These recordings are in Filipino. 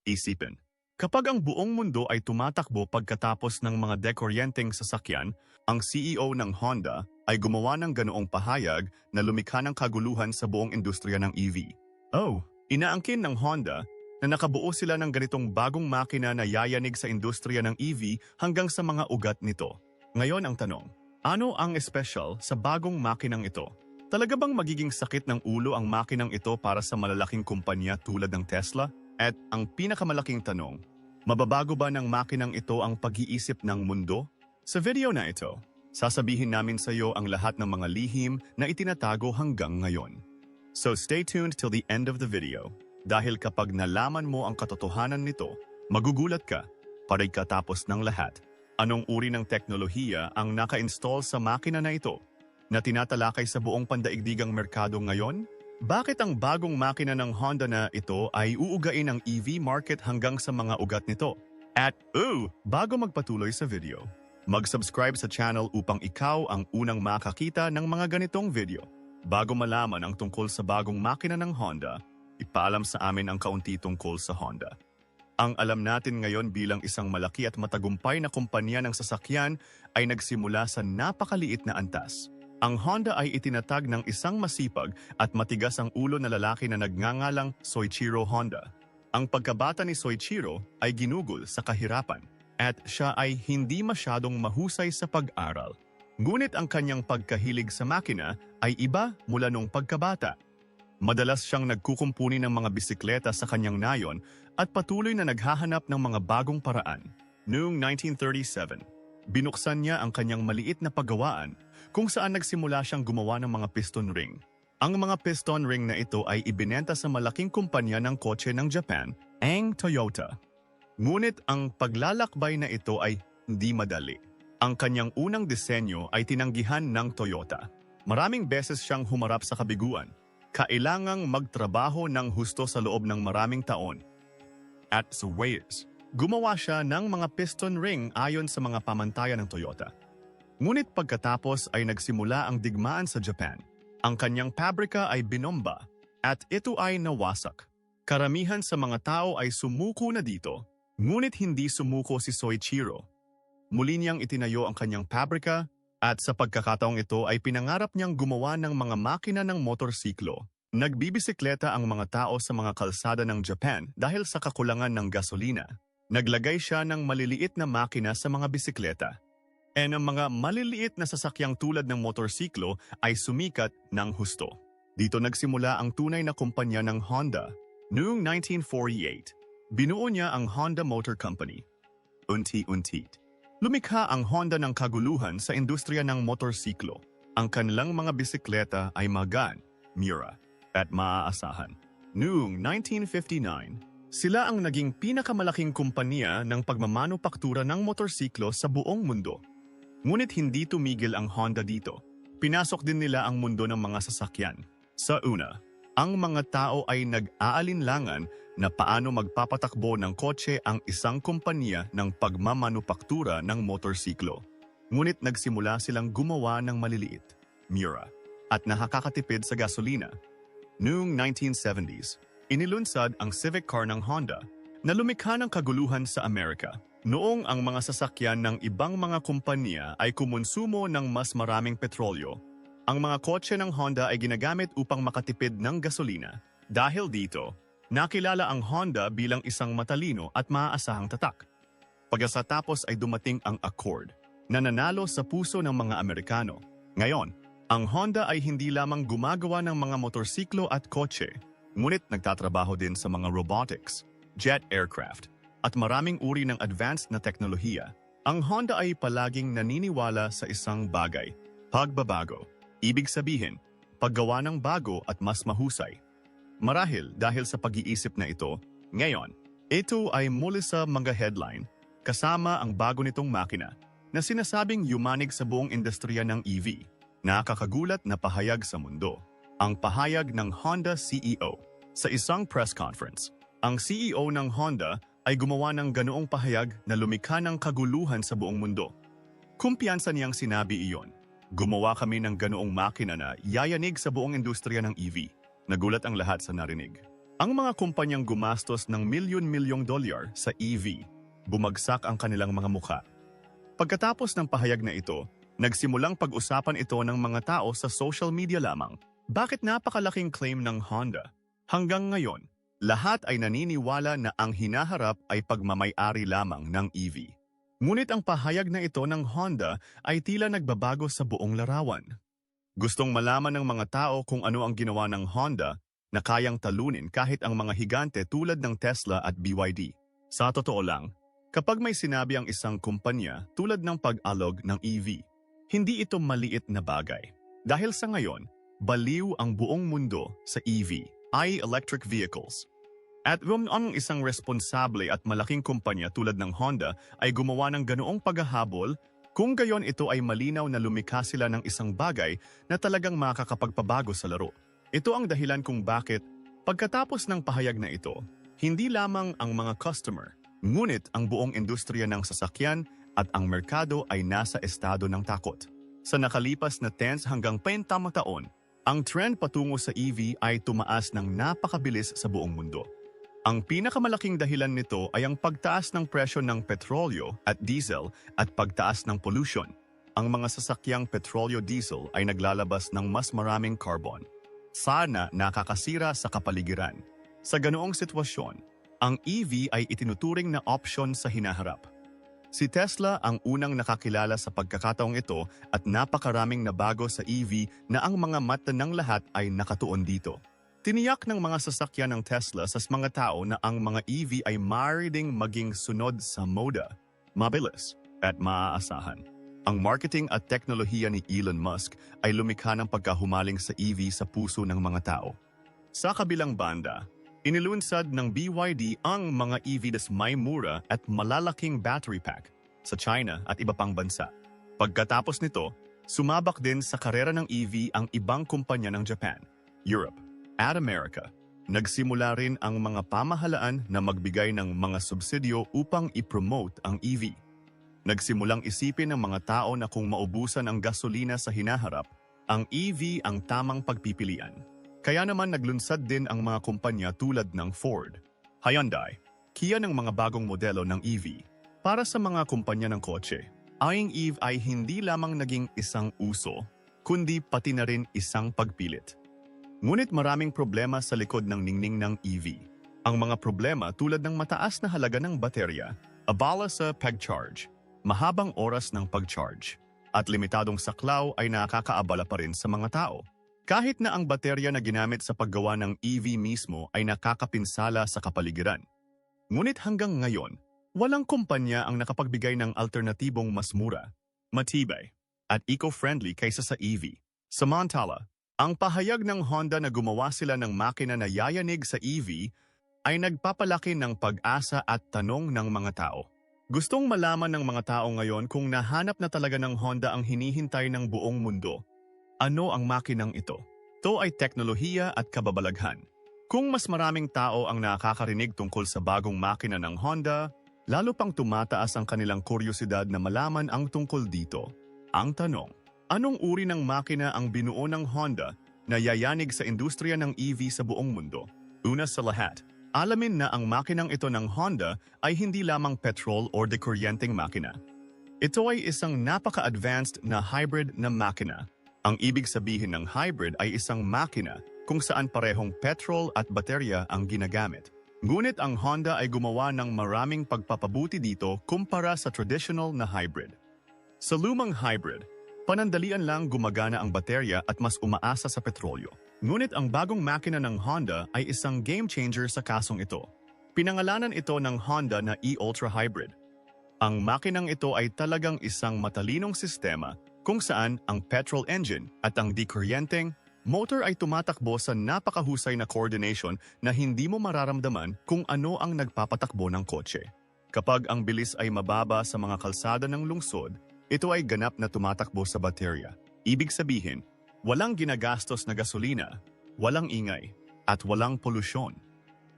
Isipin, kapag ang buong mundo ay tumatakbo pagkatapos ng mga dekuryenteng sasakyan, ang CEO ng Honda ay gumawa ng ganoong pahayag na lumikha ng kaguluhan sa buong industriya ng EV. Oh, inaangkin ng Honda na nakabuo sila ng ganitong bagong makina na yayanig sa industriya ng EV hanggang sa mga ugat nito. Ngayon ang tanong, ano ang espesyal sa bagong makinang ito? Talaga bang magiging sakit ng ulo ang makinang ito para sa malalaking kumpanya tulad ng Tesla? At ang pinakamalaking tanong, mababago ba ng makinang ito ang pag-iisip ng mundo? Sa video na ito, sasabihin namin sa iyo ang lahat ng mga lihim na itinatago hanggang ngayon. So stay tuned till the end of the video, dahil kapag nalaman mo ang katotohanan nito, magugulat ka, pagkatapos ng lahat. Anong uri ng teknolohiya ang naka-install sa makina na ito na tinatalakay sa buong pandaigdigang merkado ngayon? Bakit ang bagong makina ng Honda na ito ay uugain ang EV market hanggang sa mga ugat nito? At bago magpatuloy sa video, mag-subscribe sa channel upang ikaw ang unang makakita ng mga ganitong video. Bago malaman ang tungkol sa bagong makina ng Honda, ipaalam sa amin ang kaunti tungkol sa Honda. Ang alam natin ngayon bilang isang malaki at matagumpay na kumpanya ng sasakyan ay nagsimula sa napakaliit na antas. Ang Honda ay itinatag ng isang masipag at matigas ang ulo na lalaki na nagngangalang Soichiro Honda. Ang pagkabata ni Soichiro ay ginugol sa kahirapan at siya ay hindi masyadong mahusay sa pag-aral. Ngunit ang kanyang pagkahilig sa makina ay iba mula nung pagkabata. Madalas siyang nagkukumpuni ng mga bisikleta sa kanyang nayon at patuloy na naghahanap ng mga bagong paraan. Noong 1937, binuksan niya ang kanyang maliit na paggawaan kung saan nagsimula siyang gumawa ng mga piston ring. Ang mga piston ring na ito ay ibinenta sa malaking kumpanya ng kotse ng Japan, ang Toyota. Ngunit ang paglalakbay na ito ay hindi madali. Ang kanyang unang disenyo ay tinanggihan ng Toyota. Maraming beses siyang humarap sa kabiguan. Kailangang magtrabaho ng husto sa loob ng maraming taon. At sa ways, gumawa siya ng mga piston ring ayon sa mga pamantayan ng Toyota. Ngunit pagkatapos ay nagsimula ang digmaan sa Japan. Ang kanyang pabrika ay binomba at ito ay nawasak. Karamihan sa mga tao ay sumuko na dito, ngunit hindi sumuko si Soichiro. Muli niyang itinayo ang kanyang pabrika at sa pagkakataong ito ay pinangarap niyang gumawa ng mga makina ng motorsiklo. Nagbibisikleta ang mga tao sa mga kalsada ng Japan dahil sa kakulangan ng gasolina. Naglagay siya ng maliliit na makina sa mga bisikleta. Ang mga maliliit na sasakyang tulad ng motorsiklo ay sumikat ng husto. Dito nagsimula ang tunay na kumpanya ng Honda. Noong 1948, binuo niya ang Honda Motor Company. Unti-unti, lumikha ang Honda ng kaguluhan sa industriya ng motorsiklo. Ang kanilang mga bisikleta ay magaan, mura, at maaasahan. Noong 1959, sila ang naging pinakamalaking kumpanya ng pagmamanupaktura ng motorsiklo sa buong mundo. Ngunit hindi tumigil ang Honda dito. Pinasok din nila ang mundo ng mga sasakyan. Sa una, ang mga tao ay nag-aalinlangan na paano magpapatakbo ng kotse ang isang kumpanya ng pagmamanupaktura ng motorsiklo. Ngunit nagsimula silang gumawa ng maliliit, mura, at nakakatipid sa gasolina. Noong 1970s, inilunsad ang Civic car ng Honda na lumikha ng kaguluhan sa Amerika. Noong ang mga sasakyan ng ibang mga kumpanya ay kumonsumo ng mas maraming petrolyo, ang mga kotse ng Honda ay ginagamit upang makatipid ng gasolina. Dahil dito, nakilala ang Honda bilang isang matalino at maaasahang tatak. Pagkatapos ay dumating ang Accord, na nanalo sa puso ng mga Amerikano. Ngayon, ang Honda ay hindi lamang gumagawa ng mga motorsiklo at kotse, ngunit nagtatrabaho din sa mga robotics, jet aircraft, at maraming uri ng advanced na teknolohiya. Ang Honda ay palaging naniniwala sa isang bagay, pagbabago. Ibig sabihin, paggawa ng bago at mas mahusay. Marahil dahil sa pag-iisip na ito, ngayon, ito ay muli sa mga headline kasama ang bago nitong makina na sinasabing yumanig sa buong industriya ng EV. Nakakagulat na pahayag sa mundo. Ang pahayag ng Honda CEO sa isang press conference. Ang CEO ng Honda ay gumawa ng ganoong pahayag na lumikha ng kaguluhan sa buong mundo. Kumpiyansa niyang sinabi iyon. Gumawa kami ng ganoong makina na yayanig sa buong industriya ng EV. Nagulat ang lahat sa narinig. Ang mga kumpanyang gumastos ng milyon-milyong dolyar sa EV, bumagsak ang kanilang mga mukha. Pagkatapos ng pahayag na ito, nagsimulang pag-usapan ito ng mga tao sa social media lamang. Bakit napakalaking claim ng Honda? Hanggang ngayon, lahat ay naniniwala na ang hinaharap ay pagmamay-ari lamang ng EV. Ngunit ang pahayag na ito ng Honda ay tila nagbabago sa buong larawan. Gustong malaman ng mga tao kung ano ang ginawa ng Honda na kayang talunin kahit ang mga higante tulad ng Tesla at BYD. Sa totoo lang, kapag may sinabi ang isang kumpanya tulad ng pag-alog ng EV, hindi ito maliit na bagay. Dahil sa ngayon, baliw ang buong mundo sa EV, ay electric vehicles. At ang isang responsable at malaking kumpanya tulad ng Honda ay gumawa ng ganoong paghahabol, kung gayon ito ay malinaw na lumikha sila ng isang bagay na talagang makakapagpabago sa laro. Ito ang dahilan kung bakit, pagkatapos ng pahayag na ito, hindi lamang ang mga customer, ngunit ang buong industriya ng sasakyan at ang merkado ay nasa estado ng takot. Sa nakalipas na 10 hanggang 20 taon, ang trend patungo sa EV ay tumaas ng napakabilis sa buong mundo. Ang pinakamalaking dahilan nito ay ang pagtaas ng presyo ng petrolyo at diesel at pagtaas ng pollution. Ang mga sasakyang petrolyo-diesel ay naglalabas ng mas maraming carbon. Sana nakakasira sa kapaligiran. Sa ganoong sitwasyon, ang EV ay itinuturing na option sa hinaharap. Si Tesla ang unang nakakilala sa pagkakataong ito at napakaraming nabago sa EV na ang mga mata ng lahat ay nakatuon dito. Tiniyak ng mga sasakyan ng Tesla sa mga tao na ang mga EV ay maaari ding maging sunod sa moda, mabilis at maaasahan. Ang marketing at teknolohiya ni Elon Musk ay lumikha ng pagkahumaling sa EV sa puso ng mga tao. Sa kabilang banda, inilunsad ng BYD ang mga EV das may mura at malalaking battery pack sa China at iba pang bansa. Pagkatapos nito, sumabak din sa karera ng EV ang ibang kumpanya ng Japan, Europe, at America. Nagsimula rin ang mga pamahalaan na magbigay ng mga subsidyo upang i-promote ang EV. Nagsimulang isipin ng mga tao na kung maubusan ang gasolina sa hinaharap, ang EV ang tamang pagpipilian. Kaya naman naglunsad din ang mga kumpanya tulad ng Ford, Hyundai, Kia ng mga bagong modelo ng EV. Para sa mga kumpanya ng kotse, ang EV ay hindi lamang naging isang uso, kundi pati na rin isang pagpilit. Ngunit maraming problema sa likod ng ningning ng EV. Ang mga problema tulad ng mataas na halaga ng baterya, abala sa pag-charge, mahabang oras ng pag-charge, at limitadong saklaw ay nakakaabala pa rin sa mga tao. Kahit na ang baterya na ginamit sa paggawa ng EV mismo ay nakakapinsala sa kapaligiran. Ngunit hanggang ngayon, walang kumpanya ang nakapagbigay ng alternatibong mas mura, matibay, at eco-friendly kaysa sa EV. Samantala, ang pahayag ng Honda na gumawa sila ng makina na yayanig sa EV ay nagpapalaki ng pag-asa at tanong ng mga tao. Gustong malaman ng mga tao ngayon kung nahanap na talaga ng Honda ang hinihintay ng buong mundo. Ano ang makinang ito? Ito ay teknolohiya at kababalaghan. Kung mas maraming tao ang nakakarinig tungkol sa bagong makina ng Honda, lalo pang tumataas ang kanilang kuryosidad na malaman ang tungkol dito. Ang tanong, anong uri ng makina ang binuo ng Honda na yayanig sa industriya ng EV sa buong mundo? Una sa lahat, alamin na ang makinang ito ng Honda ay hindi lamang petrol or dekuryenteng makina. Ito ay isang napaka-advanced na hybrid na makina. Ang ibig sabihin ng hybrid ay isang makina kung saan parehong petrol at baterya ang ginagamit. Ngunit ang Honda ay gumawa ng maraming pagpapabuti dito kumpara sa traditional na hybrid. Sa lumang hybrid, panandalian lang gumagana ang baterya at mas umaasa sa petrolyo. Ngunit ang bagong makina ng Honda ay isang game changer sa kasong ito. Pinangalanan ito ng Honda na e-Ultra Hybrid. Ang makinang ito ay talagang isang matalinong sistema kung saan ang petrol engine at ang dekuryenteng motor ay tumatakbo sa napakahusay na coordination na hindi mo mararamdaman kung ano ang nagpapatakbo ng kotse. Kapag ang bilis ay mababa sa mga kalsada ng lungsod, ito ay ganap na tumatakbo sa baterya. Ibig sabihin, walang ginagastos na gasolina, walang ingay, at walang polusyon.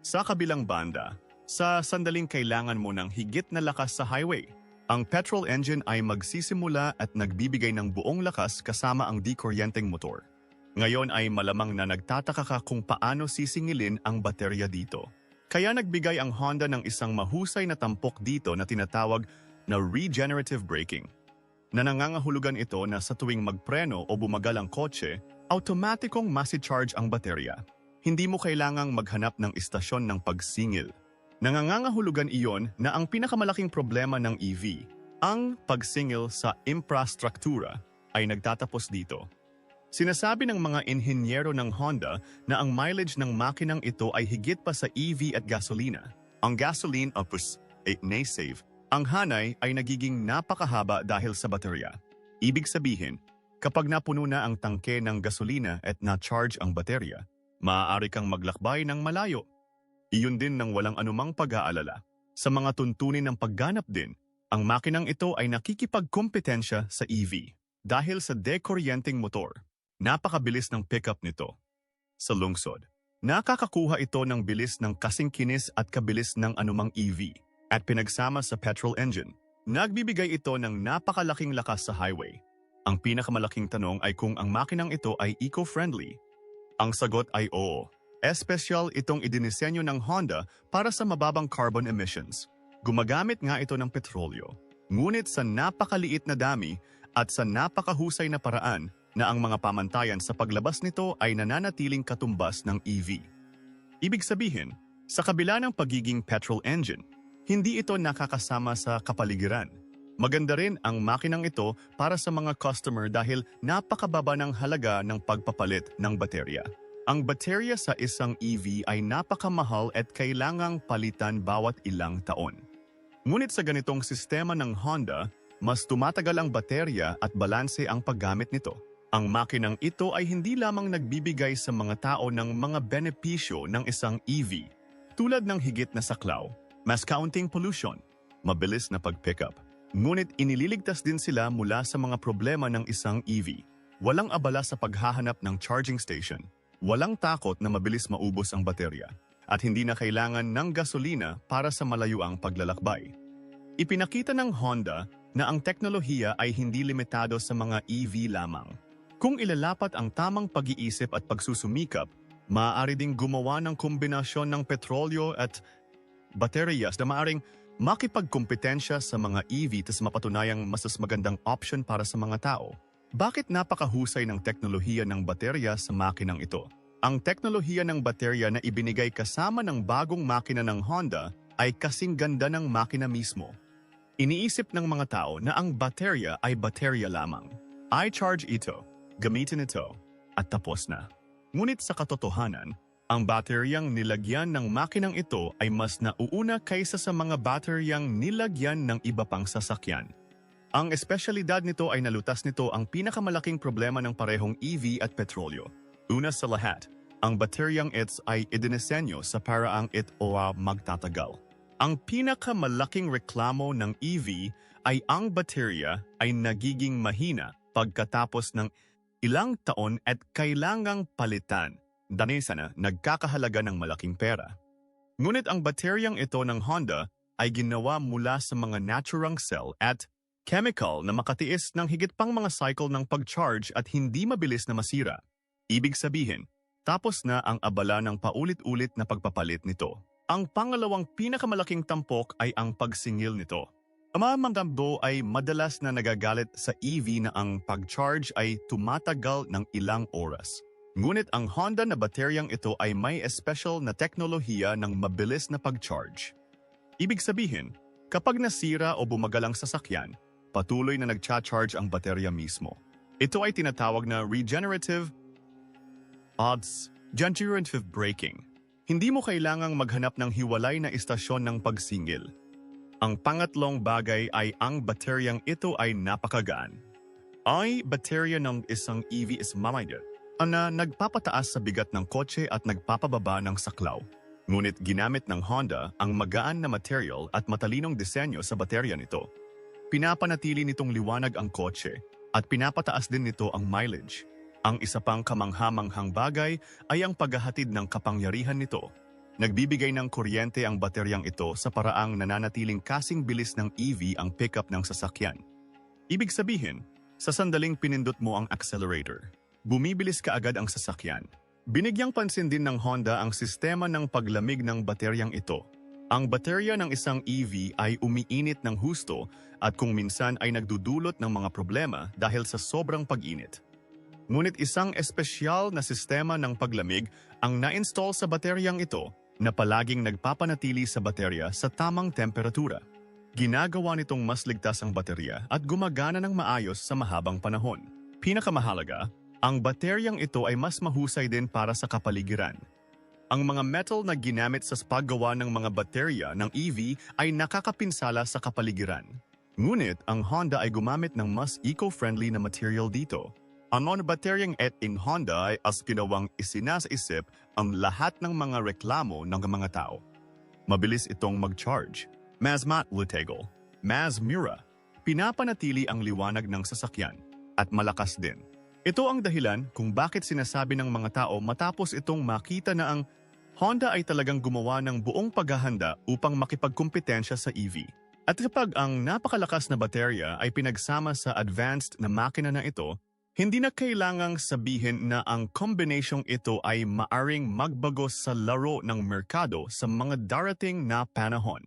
Sa kabilang banda, sa sandaling kailangan mo ng higit na lakas sa highway, ang petrol engine ay magsisimula at nagbibigay ng buong lakas kasama ang dekuryenteng motor. Ngayon ay malamang na nagtataka ka kung paano sisingilin ang baterya dito. Kaya nagbigay ang Honda ng isang mahusay na tampok dito na tinatawag na regenerative braking. Na nangangahulugan ito na sa tuwing magpreno o bumagal ang kotse, automatikong masi-charge ang baterya. Hindi mo kailangang maghanap ng istasyon ng pagsingil. Nangangahulugan iyon na ang pinakamalaking problema ng EV, ang pagsingil sa infrastruktura, ay nagtatapos dito. Sinasabi ng mga inhinyero ng Honda na ang mileage ng makinang ito ay higit pa sa EV at gasolina. Ang gasoline ay na-save. Ang hanay ay nagiging napakahaba dahil sa baterya. Ibig sabihin, kapag napuno na ang tangke ng gasolina at na-charge ang baterya, maaari kang maglakbay ng malayo. Iyon din ng walang anumang pag-aalala. Sa mga tuntunin ng pagganap din, ang makinang ito ay nakikipagkompetensya sa EV dahil sa dekuryenteng motor. Napakabilis ng pickup nito. Sa lungsod, nakakakuha ito ng bilis ng kasing kinis at kabilis ng anumang EV at pinagsama sa petrol engine. Nagbibigay ito ng napakalaking lakas sa highway. Ang pinakamalaking tanong ay kung ang makinang ito ay eco-friendly. Ang sagot ay oo. Espesyal itong idinisenyo ng Honda para sa mababang carbon emissions. Gumagamit nga ito ng petrolyo. Ngunit sa napakaliit na dami at sa napakahusay na paraan na ang mga pamantayan sa paglabas nito ay nananatiling katumbas ng EV. Ibig sabihin, sa kabila ng pagiging petrol engine, hindi ito nakakasama sa kapaligiran. Maganda rin ang makinang ito para sa mga customer dahil napakababa ng halaga ng pagpapalit ng baterya. Ang baterya sa isang EV ay napakamahal at kailangang palitan bawat ilang taon. Ngunit sa ganitong sistema ng Honda, mas tumatagal ang baterya at balanse ang paggamit nito. Ang makinang ito ay hindi lamang nagbibigay sa mga tao ng mga benepisyo ng isang EV, tulad ng higit na saklaw, mas counting pollution, mabilis na pag-pickup. Ngunit inililigtas din sila mula sa mga problema ng isang EV. Walang abala sa paghahanap ng charging station, walang takot na mabilis maubos ang baterya, at hindi na kailangan ng gasolina para sa malayuang paglalakbay. Ipinakita ng Honda na ang teknolohiya ay hindi limitado sa mga EV lamang. Kung ilalapat ang tamang pag-iisip at pagsusumikap, maaari ding gumawa ng kombinasyon ng petrolyo at bateryas na maaring makipagkompetensya sa mga EV tas mapatunayang mas magandang option para sa mga tao. Bakit napakahusay ng teknolohiya ng baterya sa makinang ito? Ang teknolohiya ng baterya na ibinigay kasama ng bagong makina ng Honda ay kasing ganda ng makina mismo. Iniisip ng mga tao na ang baterya ay baterya lamang. I-charge ito, gamitin ito, at tapos na. Ngunit sa katotohanan, ang bateryang nilagyan ng makinang ito ay mas nauuna kaysa sa mga bateryang nilagyan ng iba pang sasakyan. Ang espesyalidad nito ay nalutas nito ang pinakamalaking problema ng parehong EV at petrolyo. Una sa lahat, ang bateryang ito ay idinisenyo sa paraang ito magtatagal. Ang pinakamalaking reklamo ng EV ay ang baterya ay nagiging mahina pagkatapos ng ilang taon at kailangang palitan. Danisa na nagkakahalaga ng malaking pera. Ngunit ang bateryang ito ng Honda ay ginawa mula sa mga naturang cell at chemical na makatiis ng higit pang mga cycle ng pag-charge at hindi mabilis na masira. Ibig sabihin, tapos na ang abala ng paulit-ulit na pagpapalit nito. Ang pangalawang pinakamalaking tampok ay ang pagsingil nito. Ang mga mandamdo ay madalas na nagagalit sa EV na ang pag-charge ay tumatagal ng ilang oras. Ngunit ang Honda na bateryang ito ay may special na teknolohiya ng mabilis na pag-charge. Ibig sabihin, kapag nasira o bumagal ang sasakyan, patuloy na nagcha-charge ang baterya mismo. Ito ay tinatawag na regenerative braking. Hindi mo kailangang maghanap ng hiwalay na istasyon ng pagsingil. Ang pangatlong bagay ay ang bateryang ito ay napakagaan. Ay baterya ng isang EV is mamaydot na nagpapataas sa bigat ng kotse at nagpapababa ng saklaw. Ngunit ginamit ng Honda ang magaan na material at matalinong disenyo sa baterya nito. Pinapanatili nitong liwanag ang kotse at pinapataas din nito ang mileage. Ang isa pang kamangha-manghang bagay ay ang paghahatid ng kapangyarihan nito. Nagbibigay ng kuryente ang bateryang ito sa paraang nananatiling kasing bilis ng EV ang pickup ng sasakyan. Ibig sabihin, sa sandaling pinindot mo ang accelerator, bumibilis kaagad ang sasakyan. Binigyang pansin din ng Honda ang sistema ng paglamig ng bateryang ito. Ang baterya ng isang EV ay umiinit ng husto at kung minsan ay nagdudulot ng mga problema dahil sa sobrang pag-init. Ngunit isang espesyal na sistema ng paglamig ang na-install sa bateryang ito na palaging nagpapanatili sa baterya sa tamang temperatura. Ginagawa nitong mas ligtas ang baterya at gumagana ng maayos sa mahabang panahon. Pinakamahalaga, ang bateryang ito ay mas mahusay din para sa kapaligiran. Ang mga metal na ginamit sa paggawa ng mga baterya ng EV ay nakakapinsala sa kapaligiran. Ngunit ang Honda ay gumamit ng mas eco-friendly na material dito. Ang mga bateryang in Honda ay as ginawang isinasa-isip ang lahat ng mga reklamo ng mga tao. Mabilis itong mag-charge. Mas matatagal. Mas mura. Pinapanatili ang liwanag ng sasakyan at malakas din. Ito ang dahilan kung bakit sinasabi ng mga tao matapos itong makita na ang Honda ay talagang gumawa ng buong paghahanda upang makipagkumpetensya sa EV. At kapag ang napakalakas na baterya ay pinagsama sa advanced na makina na ito, hindi na kailangang sabihin na ang kombinasyong ito ay maaring magbago sa laro ng merkado sa mga darating na panahon.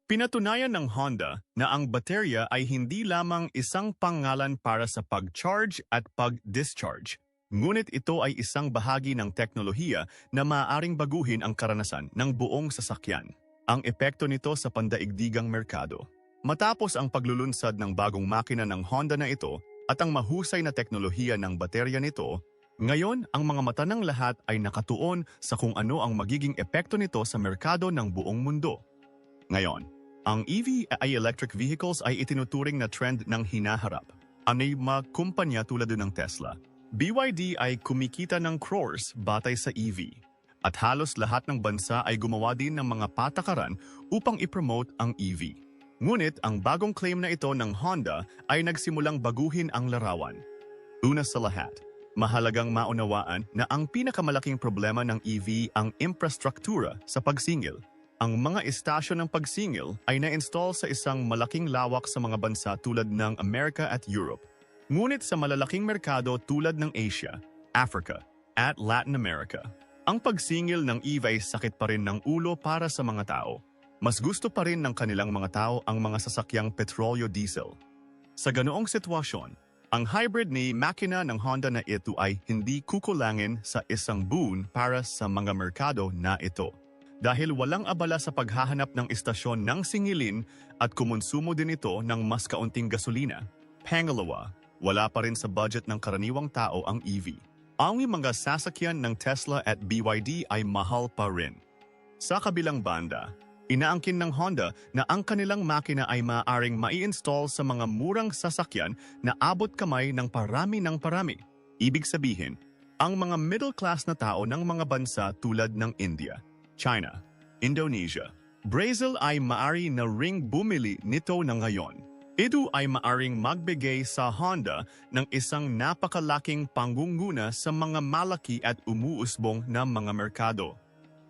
Pinatunayan ng Honda na ang baterya ay hindi lamang isang pangalan para sa pag-charge at pag-discharge. Ngunit ito ay isang bahagi ng teknolohiya na maaaring baguhin ang karanasan ng buong sasakyan. Ang epekto nito sa pandaigdigang merkado. Matapos ang paglulunsad ng bagong makina ng Honda na ito at ang mahusay na teknolohiya ng baterya nito, ngayon ang mga mata ng lahat ay nakatuon sa kung ano ang magiging epekto nito sa merkado ng buong mundo. Ngayon, ang EV ay electric vehicles ay itinuturing na trend ng hinaharap. Ang mga kumpanya tulad ng Tesla. BYD ay kumikita ng crores batay sa EV. At halos lahat ng bansa ay gumawa din ng mga patakaran upang ipromote ang EV. Ngunit ang bagong claim na ito ng Honda ay nagsimulang baguhin ang larawan. Una sa lahat, mahalagang maunawaan na ang pinakamalaking problema ng EV ang infrastruktura sa pagsingil. Ang mga istasyon ng pagsingil ay na-install sa isang malaking lawak sa mga bansa tulad ng Amerika at Europe. Ngunit sa malalaking merkado tulad ng Asia, Africa, at Latin America, ang pagsingil ng EV ay sakit pa rin ng ulo para sa mga tao. Mas gusto pa rin ng kanilang mga tao ang mga sasakyang petrolyo-diesel. Sa ganoong sitwasyon, ang hybrid ni makina ng Honda na ito ay hindi kukulangin sa isang boon para sa mga merkado na ito. Dahil walang abala sa paghahanap ng istasyon ng singilin at kumonsumo din ito ng mas kaunting gasolina. Pangalawa, wala pa rin sa budget ng karaniwang tao ang EV. Ang mga sasakyan ng Tesla at BYD ay mahal pa rin. Sa kabilang banda, inaangkin ng Honda na ang kanilang makina ay maaaring mai-install sa mga murang sasakyan na abot kamay ng parami. Ibig sabihin, ang mga middle class na tao ng mga bansa tulad ng India, China, Indonesia, Brazil ay maari na ring bumili nito na ngayon. Ito ay maaring magbigay sa Honda ng isang napakalaking pangunguna sa mga malaki at umuusbong na mga merkado.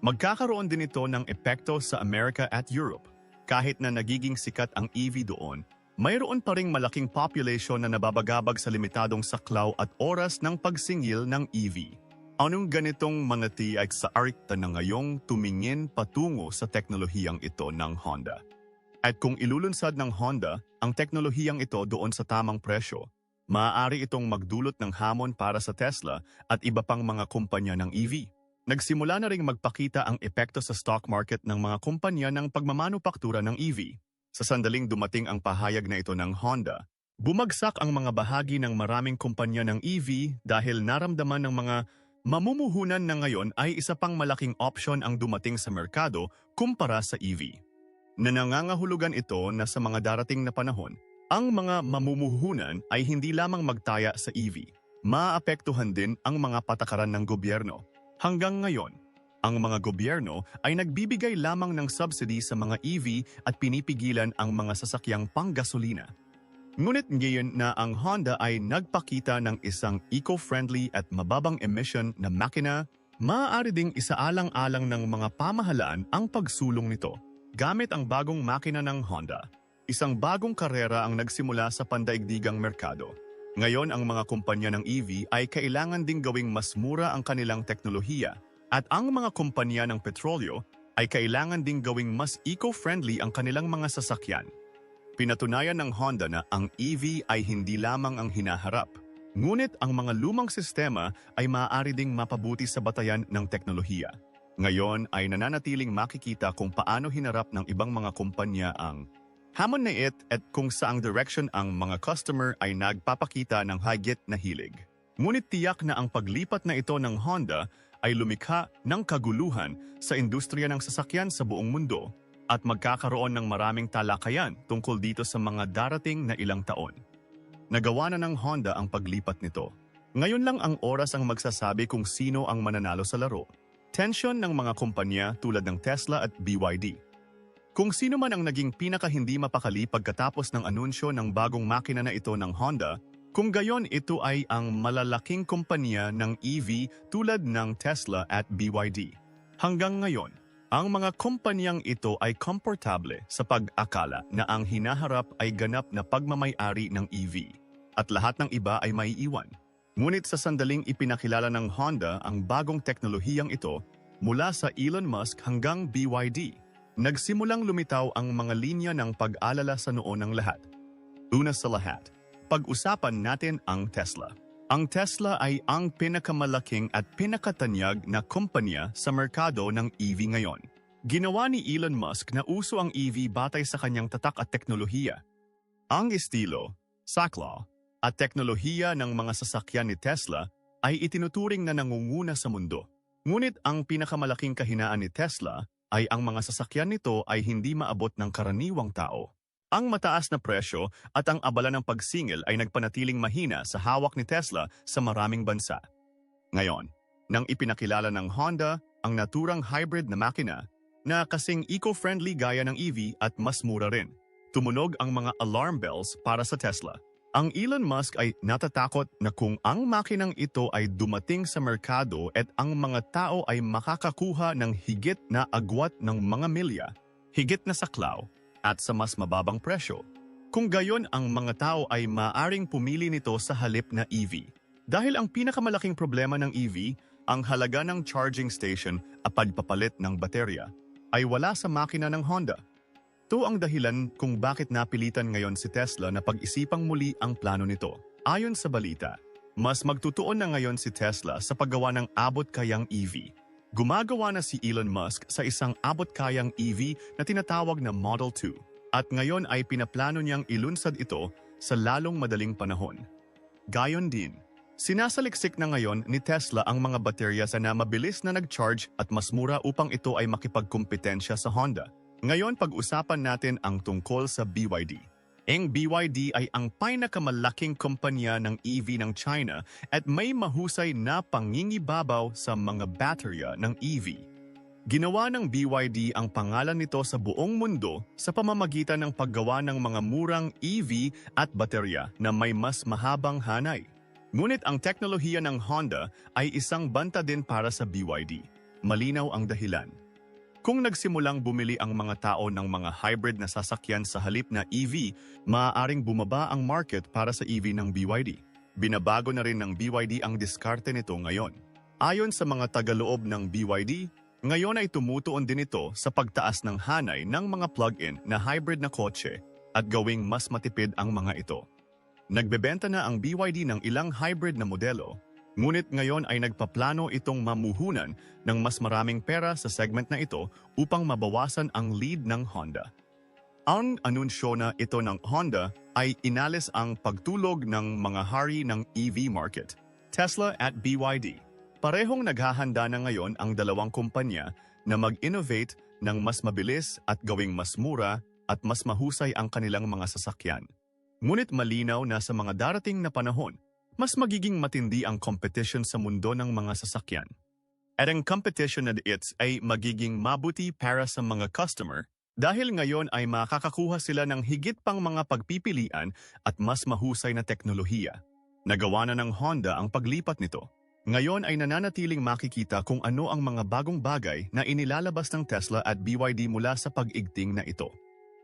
Magkakaroon din ito ng epekto sa Amerika at Europe. Kahit na nagiging sikat ang EV doon, mayroon pa ring malaking population na nababagabag sa limitadong saklaw at oras ng pagsingil ng EV. Anong ganitong mga tiyak sa arikta na ngayong tumingin patungo sa teknolohiyang ito ng Honda? At kung ilulunsad ng Honda ang teknolohiyang ito doon sa tamang presyo, maaari itong magdulot ng hamon para sa Tesla at iba pang mga kumpanya ng EV. Nagsimula na ring magpakita ang epekto sa stock market ng mga kumpanya ng pagmamanupaktura ng EV. Sa sandaling dumating ang pahayag na ito ng Honda, bumagsak ang mga bahagi ng maraming kumpanya ng EV dahil naramdaman ng mga mamumuhunan na ngayon ay isa pang malaking opsyon ang dumating sa merkado kumpara sa EV. Nanangangahulugan ito na sa mga darating na panahon, ang mga mamumuhunan ay hindi lamang magtaya sa EV. Maapektuhan din ang mga patakaran ng gobyerno. Hanggang ngayon, ang mga gobyerno ay nagbibigay lamang ng subsidy sa mga EV at pinipigilan ang mga sasakyang panggasolina. Ngunit ngayon na ang Honda ay nagpakita ng isang eco-friendly at mababang emission na makina, maaari ding isaalang-alang ng mga pamahalaan ang pagsulong nito. Gamit ang bagong makina ng Honda, isang bagong karera ang nagsimula sa pandaigdigang merkado. Ngayon ang mga kumpanya ng EV ay kailangan ding gawing mas mura ang kanilang teknolohiya at ang mga kumpanya ng petrolyo ay kailangan ding gawing mas eco-friendly ang kanilang mga sasakyan. Pinatunayan ng Honda na ang EV ay hindi lamang ang hinaharap, ngunit ang mga lumang sistema ay maaari ding mapabuti sa batayan ng teknolohiya. Ngayon ay nananatiling makikita kung paano hinarap ng ibang mga kumpanya ang hamon na at kung saang direction ang mga customer ay nagpapakita ng higit na hilig. Ngunit tiyak na ang paglipat na ito ng Honda ay lumikha ng kaguluhan sa industriya ng sasakyan sa buong mundo at magkakaroon ng maraming talakayan tungkol dito sa mga darating na ilang taon. Nagawa na ng Honda ang paglipat nito. Ngayon lang ang oras ang magsasabi kung sino ang mananalo sa laro. Tensyon ng mga kumpanya tulad ng Tesla at BYD. Kung sino man ang naging pinaka-hindi mapakali pagkatapos ng anunsyo ng bagong makina na ito ng Honda, kung gayon ito ay ang malalaking kumpanya ng EV tulad ng Tesla at BYD. Hanggang ngayon, ang mga kumpanyang ito ay komportable sa pag-akala na ang hinaharap ay ganap na pagmamay-ari ng EV at lahat ng iba ay maiiwan. Ngunit sa sandaling ipinakilala ng Honda ang bagong teknolohiyang ito mula sa Elon Musk hanggang BYD, nagsimulang lumitaw ang mga linya ng pag-alala sa noo ng lahat. Una sa lahat, pag-usapan natin ang Tesla. Ang Tesla ay ang pinakamalaking at pinakatanyag na kumpanya sa merkado ng EV ngayon. Ginawa ni Elon Musk na uso ang EV batay sa kanyang tatak at teknolohiya. Ang estilo, saklaw, at teknolohiya ng mga sasakyan ni Tesla ay itinuturing na nangunguna sa mundo. Ngunit ang pinakamalaking kahinaan ni Tesla ay ang mga sasakyan nito ay hindi maabot ng karaniwang tao. Ang mataas na presyo at ang abala ng pagsingil ay nagpanatiling mahina sa hawak ni Tesla sa maraming bansa. Ngayon, nang ipinakilala ng Honda ang naturang hybrid na makina na kasing eco-friendly gaya ng EV at mas mura rin, tumunog ang mga alarm bells para sa Tesla. Ang Elon Musk ay natatakot na kung ang makinang ito ay dumating sa merkado at ang mga tao ay makakakuha ng higit na agwat ng mga milya, higit na saklaw, at sa mas mababang presyo. Kung gayon ang mga tao ay maaring pumili nito sa halip na EV. Dahil ang pinakamalaking problema ng EV, ang halaga ng charging station at pagpapalit ng baterya, ay wala sa makina ng Honda. Ito ang dahilan kung bakit napilitan ngayon si Tesla na pag-isipang muli ang plano nito. Ayon sa balita, mas magtutuon na ngayon si Tesla sa paggawa ng abot-kayang EV. Gumagawa na si Elon Musk sa isang abot-kayang EV na tinatawag na Model 2 at ngayon ay pinaplano niyang ilunsad ito sa lalong madaling panahon. Gayon din, sinasaliksik na ngayon ni Tesla ang mga baterya na mabilis na nag-charge at mas mura upang ito ay makipagkumpetensya sa Honda. Ngayon pag-usapan natin ang tungkol sa BYD. Ang BYD ay ang pinakamalaking kumpanya ng EV ng China at may mahusay na pangingibabaw sa mga baterya ng EV. Ginawa ng BYD ang pangalan nito sa buong mundo sa pamamagitan ng paggawa ng mga murang EV at baterya na may mas mahabang hanay. Ngunit ang teknolohiya ng Honda ay isang banta din para sa BYD. Malinaw ang dahilan. Kung nagsimulang bumili ang mga tao ng mga hybrid na sasakyan sa halip na EV, maaaring bumaba ang market para sa EV ng BYD. Binabago na rin ng BYD ang diskarte nito ngayon. Ayon sa mga tagaloob ng BYD, ngayon ay tumutuon din ito sa pagtaas ng hanay ng mga plug-in na hybrid na kotse at gawing mas matipid ang mga ito. Nagbebenta na ang BYD ng ilang hybrid na modelo, ngunit ngayon ay nagpaplano itong mamuhunan ng mas maraming pera sa segment na ito upang mabawasan ang lead ng Honda. Ang anunsyo na ito ng Honda ay inalis ang pagtulog ng mga hari ng EV market, Tesla at BYD. Parehong naghahanda na ngayon ang dalawang kumpanya na mag-innovate ng mas mabilis at gawing mas mura at mas mahusay ang kanilang mga sasakyan. Ngunit malinaw na sa mga darating na panahon, mas magiging matindi ang competition sa mundo ng mga sasakyan. At ang competition na its ay magiging mabuti para sa mga customer dahil ngayon ay makakakuha sila ng higit pang mga pagpipilian at mas mahusay na teknolohiya. Nagawa na ng Honda ang paglipat nito. Ngayon ay nananatiling makikita kung ano ang mga bagong bagay na inilalabas ng Tesla at BYD mula sa pag-igting na ito.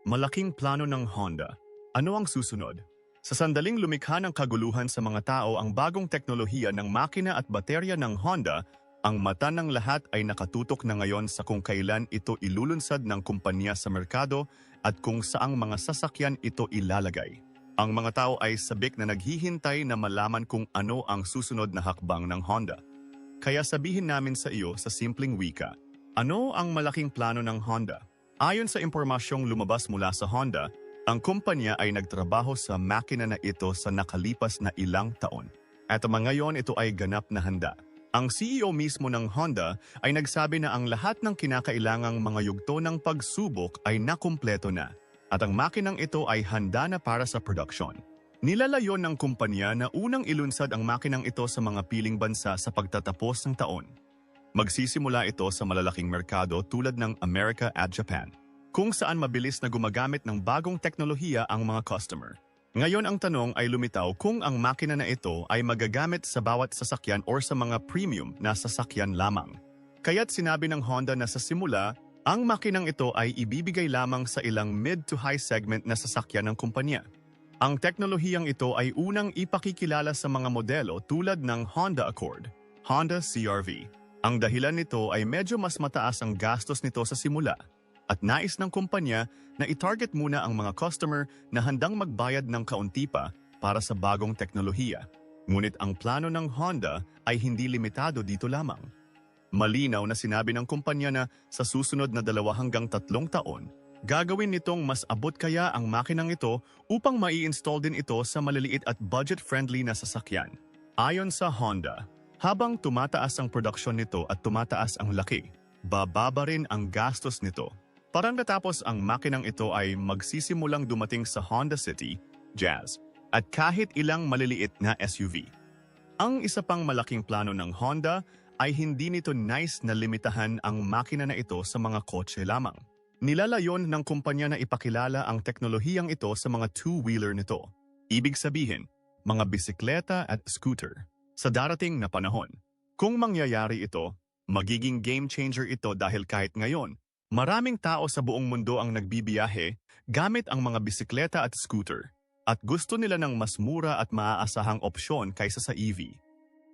Malaking plano ng Honda. Ano ang susunod? Sa sandaling lumikha ng kaguluhan sa mga tao ang bagong teknolohiya ng makina at baterya ng Honda, ang mata ng lahat ay nakatutok na ngayon sa kung kailan ito ilulunsad ng kumpanya sa merkado at kung saang mga sasakyan ito ilalagay. Ang mga tao ay sabik na naghihintay na malaman kung ano ang susunod na hakbang ng Honda. Kaya sabihin namin sa iyo sa simpleng wika, ano ang malaking plano ng Honda? Ayon sa impormasyong lumabas mula sa Honda, ang kumpanya ay nagtrabaho sa makina na ito sa nakalipas na ilang taon. At ngayon ito ay ganap na handa. Ang CEO mismo ng Honda ay nagsabi na ang lahat ng kinakailangang mga yugto ng pagsubok ay nakumpleto na at ang makinang ito ay handa na para sa production. Nilalayon ng kumpanya na unang ilunsad ang makinang ito sa mga piling bansa sa pagtatapos ng taon. Magsisimula ito sa malalaking merkado tulad ng Amerika at Japan, kung saan mabilis na gumagamit ng bagong teknolohiya ang mga customer. Ngayon ang tanong ay lumitaw kung ang makina na ito ay magagamit sa bawat sasakyan or sa mga premium na sasakyan lamang. Kaya't sinabi ng Honda na sa simula, ang makinang ito ay ibibigay lamang sa ilang mid to high segment na sasakyan ng kumpanya. Ang teknolohiyang ito ay unang ipakikilala sa mga modelo tulad ng Honda Accord, Honda CR-V. Ang dahilan nito ay medyo mas mataas ang gastos nito sa simula at nais ng kumpanya na i-target muna ang mga customer na handang magbayad ng kaunti pa para sa bagong teknolohiya. Ngunit ang plano ng Honda ay hindi limitado dito lamang. Malinaw na sinabi ng kumpanya na sa susunod na 2 hanggang 3 taon, gagawin nitong mas abot kaya ang makinang ito upang mai-install din ito sa maliliit at budget-friendly na sasakyan. Ayon sa Honda, habang tumataas ang produksyon nito at tumataas ang laki, bababa rin ang gastos nito. Parang natapos ang makinang ito ay magsisimulang dumating sa Honda City, Jazz, at kahit ilang maliliit na SUV. Ang isa pang malaking plano ng Honda ay hindi nito nais na limitahan ang makina na ito sa mga kotse lamang. Nilalayon ng kumpanya na ipakilala ang teknolohiyang ito sa mga two-wheeler nito. Ibig sabihin, mga bisikleta at scooter, sa darating na panahon. Kung mangyayari ito, magiging game changer ito dahil kahit ngayon, maraming tao sa buong mundo ang nagbibiyahe gamit ang mga bisikleta at scooter at gusto nila ng mas mura at maaasahang opsyon kaysa sa EV.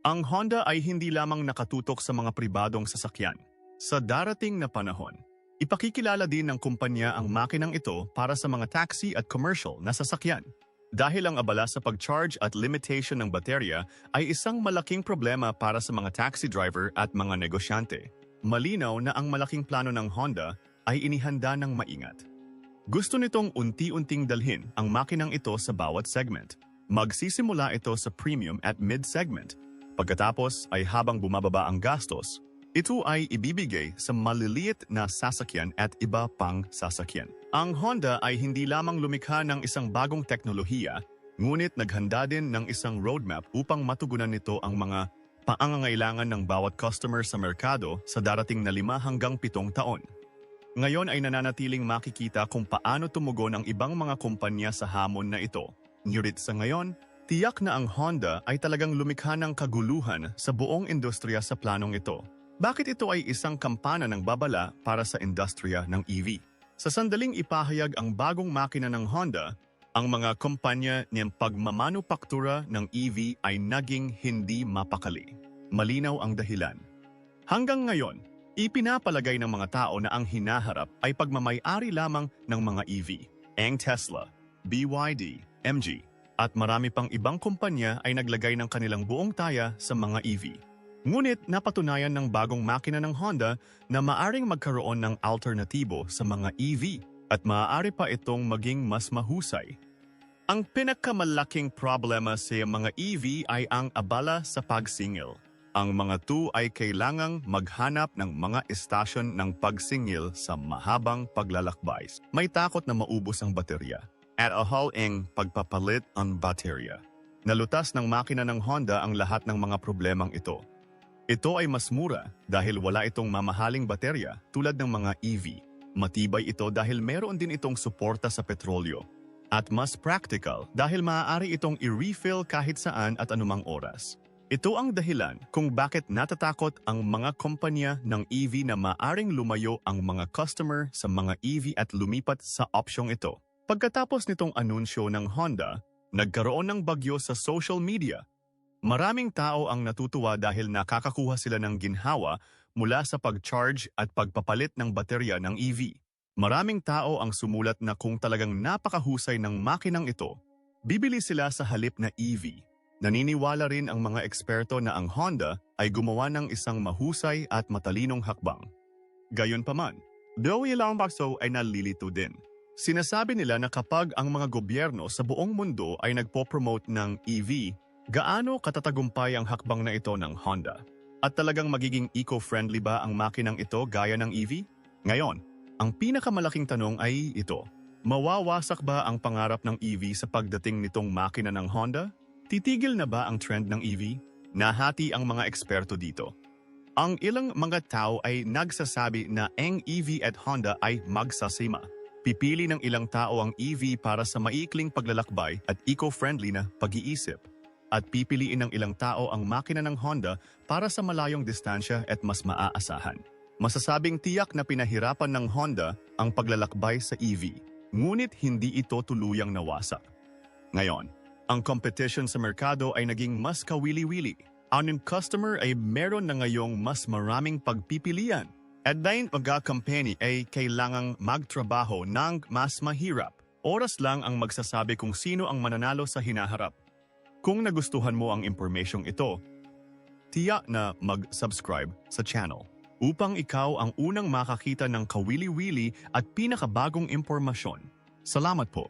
Ang Honda ay hindi lamang nakatutok sa mga pribadong sasakyan. Sa darating na panahon, ipakikilala din ng kumpanya ang makinang ito para sa mga taxi at commercial na sasakyan. Dahil ang abala sa pag-charge at limitation ng baterya ay isang malaking problema para sa mga taxi driver at mga negosyante. Malinaw na ang malaking plano ng Honda ay inihanda ng maingat. Gusto nitong unti-unting dalhin ang makinang ito sa bawat segment. Magsisimula ito sa premium at mid-segment. Pagkatapos ay habang bumababa ang gastos, ito ay ibibigay sa maliliit na sasakyan at iba pang sasakyan. Ang Honda ay hindi lamang lumikha ng isang bagong teknolohiya, ngunit naghanda din ng isang roadmap upang matugunan nito ang mga pangangailangan ng bawat customer sa merkado sa darating na 5 hanggang 7 taon. Ngayon ay nananatiling makikita kung paano tumugon ang ibang mga kumpanya sa hamon na ito. Ngunit sa ngayon, tiyak na ang Honda ay talagang lumikha ng kaguluhan sa buong industriya sa planong ito. Bakit ito ay isang kampana ng babala para sa industriya ng EV? Sa sandaling ipahayag ang bagong makina ng Honda, ang mga kumpanya niyang pagmamanupaktura ng EV ay naging hindi mapakali. Malinaw ang dahilan. Hanggang ngayon, ipinapalagay ng mga tao na ang hinaharap ay pagmamay-ari lamang ng mga EV. Ang Tesla, BYD, MG, at marami pang ibang kumpanya ay naglagay ng kanilang buong taya sa mga EV. Ngunit napatunayan ng bagong makina ng Honda na maaring magkaroon ng alternatibo sa mga EV at maaari pa itong maging mas mahusay. Ang pinakamalaking problema sa mga EV ay ang abala sa pagsingil. Ang mga ito ay kailangang maghanap ng mga estasyon ng pagsingil sa mahabang paglalakbay. May takot na maubos ang baterya at ahaling pagpapalit ang baterya. Nalutas ng makina ng Honda ang lahat ng mga problemang ito. Ito ay mas mura dahil wala itong mamahaling baterya tulad ng mga EV. Matibay ito dahil meron din itong suporta sa petrolyo. At mas practical dahil maaari itong i-refill kahit saan at anumang oras. Ito ang dahilan kung bakit natatakot ang mga kumpanya ng EV na maaring lumayo ang mga customer sa mga EV at lumipat sa opsyong ito. Pagkatapos nitong anunsyo ng Honda, Nagkaroon ng bagyo sa social media. Maraming tao ang natutuwa dahil nakakakuha sila ng ginhawa mula sa pag-charge at pagpapalit ng baterya ng EV. Maraming tao ang sumulat na kung talagang napakahusay ng makinang ito, bibili sila sa halip na EV. Naniniwala rin ang mga eksperto na ang Honda ay gumawa ng isang mahusay at matalinong hakbang. Gayunpaman, Joey Lambaxo ay nalilito din. Sinasabi nila na kapag ang mga gobyerno sa buong mundo ay nagpo-promote ng EV, gaano katatagumpay ang hakbang na ito ng Honda? At talagang magiging eco-friendly ba ang makinang ito gaya ng EV? Ngayon, ang pinakamalaking tanong ay ito. Mawawasak ba ang pangarap ng EV sa pagdating nitong makina ng Honda? Titigil na ba ang trend ng EV? Nahati ang mga eksperto dito. Ang ilang mga tao ay nagsasabi na ang EV at Honda ay magsasima. Pipili ng ilang tao ang EV para sa maikling paglalakbay at eco-friendly na pag-iisip. At pipiliin ng ilang tao ang makina ng Honda para sa malayong distansya at mas maaasahan. Masasabing tiyak na pinahirapan ng Honda ang paglalakbay sa EV, ngunit hindi ito tuluyang nawasak. Ngayon, ang competition sa merkado ay naging mas kawili-wili. Ang customer ay meron na ngayong mas maraming pagpipilian. At dahil mga-company ay kailangang magtrabaho ng mas mahirap. Oras lang ang magsasabi kung sino ang mananalo sa hinaharap. Kung nagustuhan mo ang impormasyong ito, tiyak na mag-subscribe sa channel upang ikaw ang unang makakita ng kawili-wili at pinakabagong impormasyon. Salamat po!